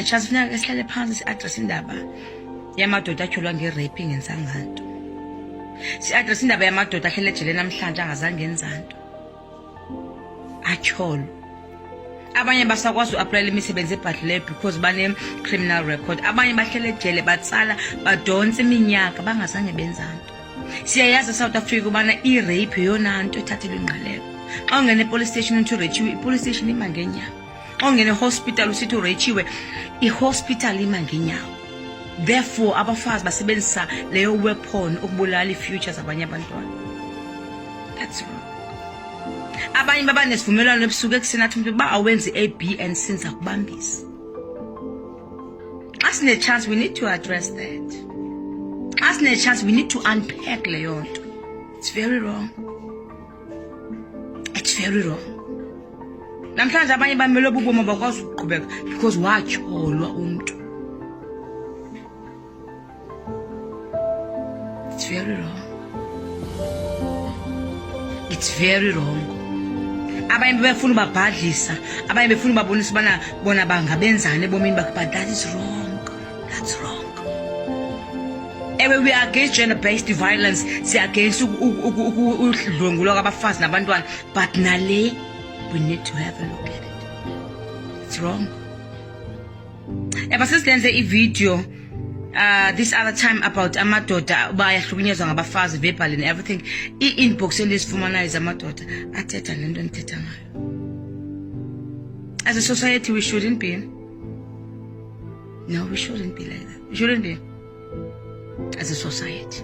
chance funeka ke sihlale phansi si-address indaba yamadoda atyholwa nge-raping ngensanganto. Si-address indaba yamadoda ahlele ejele namhlanje angazange enza nto. Atyholwa. Abanye basakwazi uaplayela imisebenzi ebhadlileyo because bane-criminal record. Abanye bahlele ejele batsala badonsa iminyaka bangazange benza nto. Siyayazi eSouth Africa ubana i-rape yeyona nto ethathelwa ingqalelo. Xa ungena e-police station uthi urechiwe, i-police station ima ngeenyawo. Xa ungena e-hospital usithi urechiwe, i-hospital ima ngeenyawo. Therefore abafazi basebenzisa leyo weapon ukubulala i-futures abanye abantwana. That's wrong. Abanye baba nesivumelwano ebusuku ekuseni athi umuntu ba awenzi A, B and C zakubambisa. Xa sine chance we need to address that. Xa sine chance we need to unpack leyo nto. It's very wrong. It's very wrong. Namhlanje abanye bamele ububomi bakwazi ukuqhubeka because watyholwa umuntu. It's very wrong. It's very wrong. Abanye befuna ubabhadlisa, abanye befuna ubabonisa ubana bona bangabenzane ebomini bakhe, but that is wrong. That's wrong. We are against gender-based violence, we are against udlwengulwa kwabafazi nabantwana, but nale we need to have a look at it. It's wrong. Ever since then the video this other time about amadoda bayahlukunyezwa ngabafazi verbal and everything, i-inbox endisifumanayo zamadoda athetha lento ndithetha ngayo. As a society we shouldn't be. No, we shouldn't be like that. We shouldn't be as a society.